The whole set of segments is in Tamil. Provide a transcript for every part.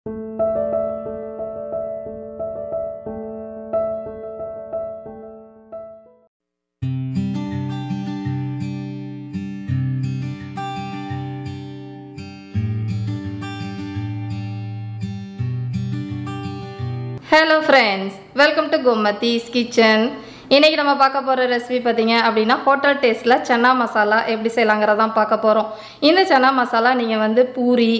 Hello friends, welcome to Gomathi's kitchen. இன்னைக்கு நம்ம பார்க்க போற ரெசிபி பாத்தீங்க அப்படினா ஹோட்டல் டேஸ்ட்ல சன்னா மசாலா எப்படி செய்யலாங்கறத பார்க்க போறோம். இந்த சன்னா மசாலா நீங்க வந்து பூரி,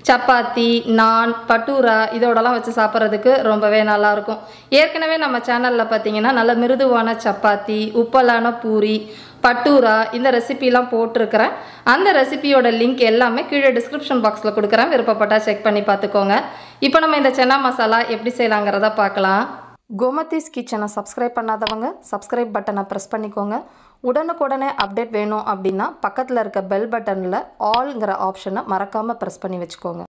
சப்பாத்தி, நான், பட்டூரா இதோடலாம் வச்சு சாப்பிடுறதுக்கு ரொம்பவே நல்லா இருக்கும். ஏற்கனவே நம்ம சேனல்ல பாத்தீங்கன்னா நல்ல மிருதுவான சப்பாத்தி, உப்பலான பூரி, பட்டூரா இந்த ரெசிபிலாம் போட்டுருக்கேன். அந்த ரெசிபியோட லிங்க் எல்லாமே கீழே டிஸ்கிரிப்ஷன் பாக்ஸ்ல கொடுக்குறேன். விருப்பப்பட்டா செக் பண்ணி பார்த்துக்கோங்க. இப்போ நம்ம இந்த சன்னா மசாலா எப்படி செய்யலாங்கறத பார்க்கலாம். கோமதிஸ் கிச்சனை சப்ஸ்கிரைப் பண்ணாதவங்க சப்ஸ்கிரைப் பட்டனை ப்ரெஸ் பண்ணிக்கோங்க. உடனுக்குடனே அப்டேட் வேணும் அப்படின்னா பக்கத்தில் இருக்க பெல் பட்டனில் ஆல்ங்கிற ஆப்ஷனை மறக்காமல் ப்ரெஸ் பண்ணி வச்சுக்கோங்க.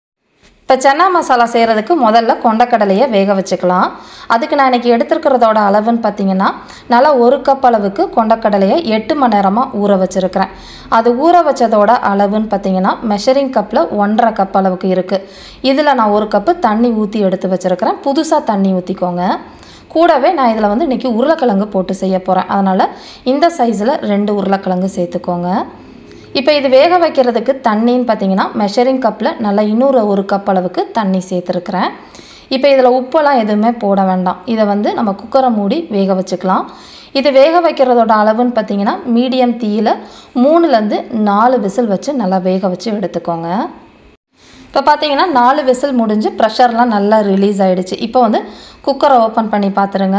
இப்போ சன்னா மசாலா செய்கிறதுக்கு முதல்ல கொண்டக்கடலையை வேக வச்சுக்கலாம். அதுக்கு நான் இன்றைக்கி எடுத்துருக்கிறதோட அளவுன்னு பார்த்தீங்கன்னா நல்லா 1 கப் அளவுக்கு கொண்டக்கடலையை 8 மணி நேரமாக ஊற வச்சுருக்கிறேன். அது ஊற வச்சதோட அளவுன்னு பார்த்தீங்கன்னா மெஷரிங் கப்பில் 1.5 கப் அளவுக்கு இருக்குது. இதில் நான் 1 கப்பு தண்ணி ஊற்றி எடுத்து வச்சுருக்கிறேன். புதுசாக தண்ணி ஊற்றிக்கோங்க. கூடவே நான் இதில் வந்து இன்றைக்கி உருளைக்கிழங்கு போட்டு செய்ய போகிறேன். அதனால் இந்த சைஸில் 2 உருளைக்கிழங்கு சேர்த்துக்கோங்க. இப்போ இது வேக வைக்கிறதுக்கு தண்ணின்னு பார்த்தீங்கன்னா மெஷரிங் கப்பில் நல்லா இன்னொரு 1 கப் அளவுக்கு தண்ணி சேர்த்துருக்குறேன். இப்போ இதில் உப்பெல்லாம் எதுவுமே போட வேண்டாம். இதை வந்து நம்ம குக்கரை மூடி வேக வச்சுக்கலாம். இது வேக வைக்கிறதோட அளவுன்னு பார்த்தீங்கன்னா மீடியம் தீயில் 3லேருந்து 4 விசில் வச்சு நல்லா வேக வச்சு எடுத்துக்கோங்க. இப்போ பார்த்தீங்கன்னா 4 விசில் முடிஞ்சு ப்ரெஷர்லாம் நல்லா ரிலீஸ் ஆகிடுச்சு. இப்போ வந்து குக்கரை ஓப்பன் பண்ணி பார்த்துருங்க.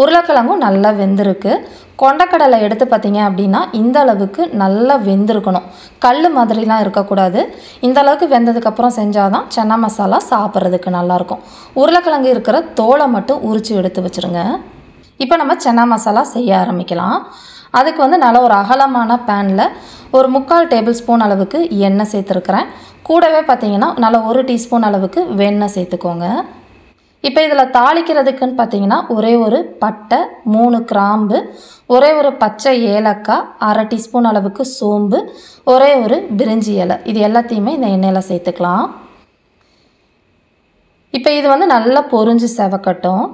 உருளைக்கிழங்கும் நல்லா வெந்திருக்கு. கொண்டக்கடலை எடுத்து பார்த்தீங்க அப்படின்னா இந்த அளவுக்கு நல்லா வெந்திருக்கணும். கல் மாதிரிலாம் இருக்கக்கூடாது. இந்த அளவுக்கு வெந்ததுக்கப்புறம் செஞ்சால் தான் சன்னா மசாலா சாப்பிட்றதுக்கு நல்லாயிருக்கும். உருளைக்கிழங்கு இருக்கிற தோலை மட்டும் உரித்து எடுத்து வச்சுருங்க. இப்போ நம்ம சன்னா மசாலா செய்ய ஆரம்பிக்கலாம். அதுக்கு வந்து நல்ல ஒரு அகலமான பேனில் ஒரு 3/4 டேபிள் ஸ்பூன் அளவுக்கு எண்ணெய் சேர்த்துருக்குறேன். கூடவே பார்த்தீங்கன்னா நல்லா 1 டீஸ்பூன் அளவுக்கு வெண்ணெய் சேர்த்துக்கோங்க. இப்போ இதில் தாளிக்கிறதுக்குன்னு பார்த்தீங்கன்னா ஒரே ஒரு பட்டை, 3 கிராம்பு, ஒரே ஒரு பச்சை ஏலக்காய், 1/2 டீஸ்பூன் அளவுக்கு சோம்பு, ஒரே ஒரு பிரிஞ்சி இலை, இது எல்லாத்தையுமே இந்த எண்ணெயில் சேர்த்துக்கலாம். இப்போ இது வந்து நல்லா பொரிஞ்சு செவக்கட்டும்.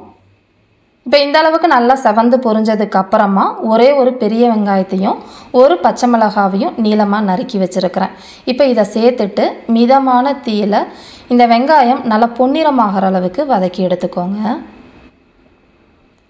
இப்போ இந்த அளவுக்கு நல்லா செவந்து பொரிஞ்சதுக்கு அப்புறமா ஒரே ஒரு பெரிய வெங்காயத்தையும் 1 பச்சை மிளகாவையும் நீளமாக நறுக்கி வச்சுருக்கிறேன். இப்போ இதை சேர்த்துட்டு மிதமான தீயில் இந்த வெங்காயம் நல்லா பொன்னிறமாகிற அளவுக்கு வதக்கி எடுத்துக்கோங்க.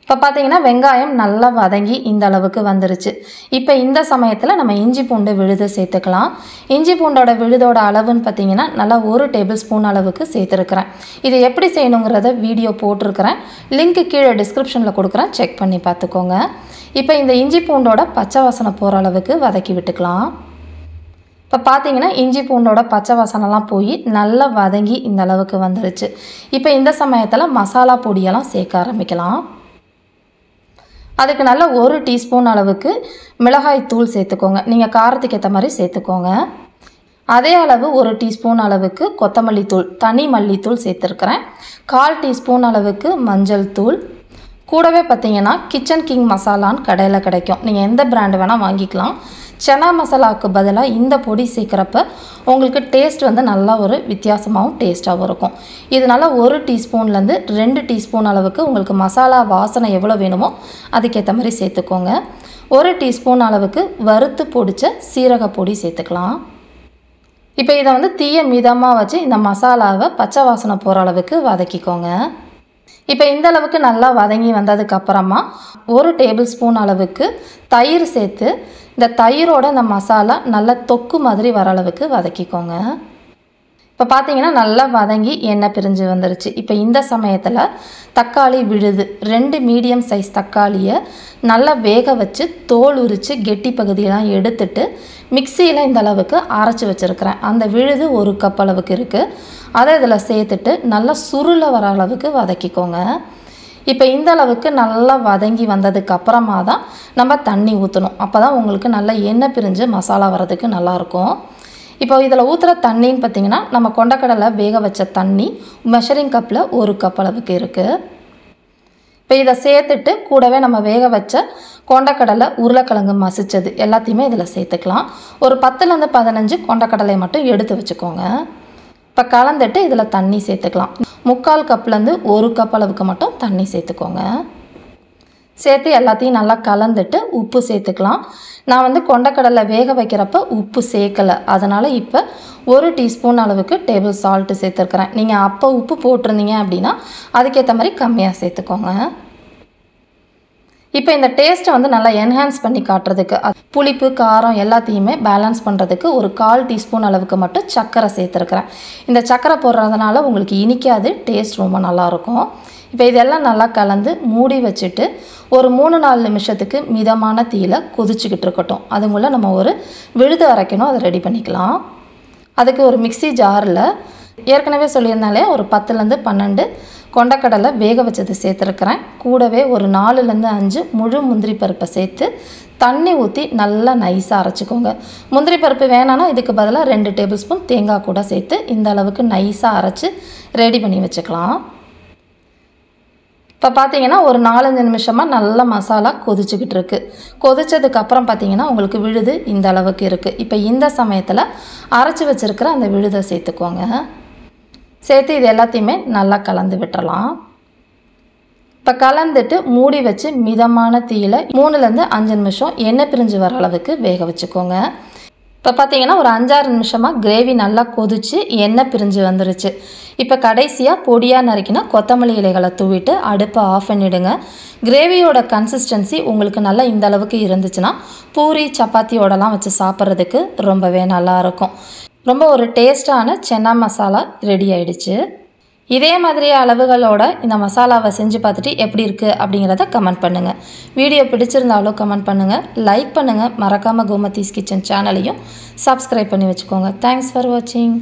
இப்போ பார்த்தீங்கன்னா வெங்காயம் நல்லா வதங்கி இந்த அளவுக்கு வந்துருச்சு. இப்போ இந்த சமயத்தில் நம்ம இஞ்சி பூண்டு விழுது சேர்த்துக்கலாம். இஞ்சி பூண்டோட விழுதோட அளவுன்னு பார்த்தீங்கன்னா நல்லா 1 டேபிள் ஸ்பூன் அளவுக்கு சேர்த்துருக்குறேன். இது எப்படி செய்யணுங்கிறத வீடியோ போட்டிருக்கிறேன். லிங்க்கு கீழே டிஸ்கிரிப்ஷனில் கொடுக்குறேன், செக் பண்ணி பார்த்துக்கோங்க. இப்போ இந்த இஞ்சி பூண்டோட பச்சை வாசனை போகிற அளவுக்கு வதக்கி விட்டுக்கலாம். இப்போ பார்த்தீங்கன்னா இஞ்சி பூண்டோட பச்சை வாசனைலாம் போய் நல்லா வதங்கி இந்த அளவுக்கு வந்துருச்சு. இப்போ இந்த சமயத்தில் மசாலா பொடியெல்லாம் சேர்க்க ஆரம்பிக்கலாம். அதுக்கு நல்ல 1 டீஸ்பூன் அளவுக்கு மிளகாய் தூள் சேர்த்துக்கோங்க. நீங்கள் காரத்துக்கு ஏற்ற மாதிரி சேர்த்துக்கோங்க. அதே அளவு 1 டீஸ்பூன் அளவுக்கு கொத்தமல்லி தூள், தனி மல்லித்தூள் சேர்த்துருக்குறேன். 1/4 டீஸ்பூன் அளவுக்கு மஞ்சள் தூள். கூடவே பார்த்தீங்கன்னா கிச்சன் கிங் மசாலான்னு கடையில் கிடைக்கும். நீங்கள் எந்த பிராண்டு வேணால் வாங்கிக்கலாம். சன்னா மசாலாவுக்கு பதிலாக இந்த பொடி சேர்க்குறப்ப உங்களுக்கு டேஸ்ட் வந்து நல்லா ஒரு வித்தியாசமாகவும் டேஸ்ட்டாகவும் இருக்கும். இதனால் 1 டீஸ்பூன்லேருந்து 2 டீஸ்பூன் அளவுக்கு உங்களுக்கு மசாலா வாசனை எவ்வளோ வேணுமோ அதுக்கேற்ற மாதிரி சேர்த்துக்கோங்க. 1 டீஸ்பூன் அளவுக்கு வறுத்து பொடிச்ச சீரக பொடி சேர்த்துக்கலாம். இப்போ இதை வந்து தீயை மிதமாக வச்சு இந்த மசாலாவை பச்சை வாசனை போகிற அளவுக்கு வதக்கிக்கோங்க. இப்போ இந்த அளவுக்கு நல்லா வதங்கி வந்ததுக்கப்புறமா 1 டேபிள் ஸ்பூன் அளவுக்கு தயிர் சேர்த்து இந்த தயிரோட இந்த மசாலா நல்லா தொக்கு மாதிரி வர அளவுக்கு வதக்கிக்கோங்க. இப்போ பார்த்தீங்கன்னா நல்லா வதங்கி எண்ணெய் பிரிஞ்சு வந்துருச்சு. இப்போ இந்த சமயத்தில் தக்காளி விழுது 2 மீடியம் சைஸ் தக்காளியை நல்லா வேக வச்சு தோல் உரித்து கெட்டி பகுதியெல்லாம் எடுத்துட்டு மிக்சியில் இந்த அளவுக்கு அரைச்சி வச்சுருக்கிறேன். அந்த விழுது 1 கப் அளவுக்கு இருக்குது. அதை இதில் சேர்த்துட்டு நல்லா சுருள வர அளவுக்கு வதக்கிக்கோங்க. இப்போ இந்த அளவுக்கு நல்லா வதங்கி வந்ததுக்கு அப்புறமா தான் நம்ம தண்ணி ஊற்றணும். அப்போ தான் உங்களுக்கு நல்லா எண்ணெய் பிரிஞ்சு மசாலா வரதுக்கு நல்லாயிருக்கும். இப்போ இதில் ஊற்றுற தண்ணின்னு பார்த்திங்கன்னா நம்ம கொண்டக்கடலை வேக வச்ச தண்ணி மெஷரிங் கப்பில் 1 கப் அளவுக்கு இருக்குது. இப்போ இதை சேர்த்துட்டு கூடவே நம்ம வேக வச்ச கொண்டக்கடலை, உருளைக்கிழங்கு மசிச்சது எல்லாத்தையுமே இதில் சேர்த்துக்கலாம். ஒரு 10லேருந்து 15 கொண்டக்கடலை மட்டும் எடுத்து வச்சுக்கோங்க. இப்போ கலந்துட்டு இதில் தண்ணி சேர்த்துக்கலாம். 3/4 கப்லேருந்து 1 கப் அளவுக்கு மட்டும் தண்ணி சேர்த்துக்கோங்க. சேர்த்து எல்லாத்தையும் நல்லா கலந்துட்டு உப்பு சேர்த்துக்கலாம். நான் வந்து கொண்டக்கடலை வேக வைக்கிறப்ப உப்பு சேர்க்கலை, அதனால் இப்போ 1 டீஸ்பூன் அளவுக்கு டேபிள் சால்ட்டு சேர்த்துருக்குறேன். நீங்கள் அப்போ உப்பு போட்டிருந்தீங்க அப்படின்னா அதுக்கேற்ற மாதிரி கம்மியாக சேர்த்துக்கோங்க. இப்போ இந்த டேஸ்ட்டை வந்து நல்லா என்ஹான்ஸ் பண்ணி காட்டுறதுக்கு புளிப்பு காரம் எல்லாத்தையுமே பேலன்ஸ் பண்ணுறதுக்கு ஒரு 1/4 டீஸ்பூன் அளவுக்கு மட்டும் சர்க்கரை சேர்த்துருக்குறேன். இந்த சர்க்கரை போடுறதுனால உங்களுக்கு இனிக்காது, டேஸ்ட் ரொம்ப நல்லாயிருக்கும். இப்போ இதெல்லாம் நல்லா கலந்து மூடி வச்சுட்டு ஒரு 3-4 நிமிஷத்துக்கு மிதமான தீயில கொதிச்சுக்கிட்டு இருக்கட்டும். அதுக்குள்ளே நம்ம ஒரு விழுது அரைக்கணும், அதை ரெடி பண்ணிக்கலாம். அதுக்கு ஒரு மிக்ஸி ஜாரில் ஏற்கனவே சொல்லியிருந்தாலே ஒரு 10லேருந்து 12 கொண்டக்கடலை வேக வச்சது சேர்த்துருக்குறேன். கூடவே ஒரு 4லேருந்து 5 முழு முந்திரி பருப்பை சேர்த்து தண்ணி ஊற்றி நல்லா நைஸாக அரைச்சிக்கோங்க. முந்திரி பருப்பு வேணான்னா இதுக்கு பதிலாக 2 டேபிள் ஸ்பூன் தேங்காய் கூட சேர்த்து இந்த அளவுக்கு நைஸாக அரைச்சி ரெடி பண்ணி வச்சுக்கலாம். இப்போ பார்த்தீங்கன்னா ஒரு 4-5 நிமிஷமாக நல்ல மசாலா கொதிச்சுக்கிட்டு இருக்குது. கொதித்ததுக்கப்புறம் பார்த்தீங்கன்னா உங்களுக்கு விழுது இந்த அளவுக்கு இருக்குது. இப்போ இந்த சமயத்தில் அரைச்சி வச்சுருக்கிற அந்த விழுதை சேர்த்துக்கோங்க. சேர்த்து இது எல்லாத்தையுமே நல்லா கலந்து விட்டுறலாம். இப்போ கலந்துட்டு மூடி வச்சு மிதமான தீயில 3லேருந்து 5 நிமிஷம் எண்ணெய் பிரிஞ்சு வர அளவுக்கு வேக வச்சுக்கோங்க. இப்போ பார்த்தீங்கன்னா ஒரு 5-6 நிமிஷமாக கிரேவி நல்லா கொதிச்சு எண்ணெய் பிரிஞ்சு வந்துருச்சு. இப்போ கடைசியாக பொடியாக நறுக்கினா கொத்தமல்லி இலைகளை தூவிட்டு அடுப்பை ஆஃப் பண்ணிவிடுங்க. கிரேவியோட கன்சிஸ்டன்சி உங்களுக்கு நல்லா இந்த அளவுக்கு இருந்துச்சுன்னா பூரி சப்பாத்தியோடலாம் வச்சு சாப்பிட்றதுக்கு ரொம்பவே நல்லாயிருக்கும். ரொம்ப ஒரு டேஸ்டான சென்னா மசாலா ரெடி ஆயிடுச்சு. இதே மாதிரி அளவுகளோட இந்த மசாலாவை செஞ்சு பார்த்துட்டு எப்படி இருக்குது அப்படிங்கிறத கமெண்ட் பண்ணுங்கள். வீடியோ பிடிச்சிருந்தாலும் கமெண்ட் பண்ணுங்கள், லைக் பண்ணுங்கள். மறக்காமல் கோமதிஸ் கிச்சன் சேனலையும் சப்ஸ்கிரைப் பண்ணி வச்சுக்கோங்க. தேங்க்ஸ் ஃபார் வாட்சிங்.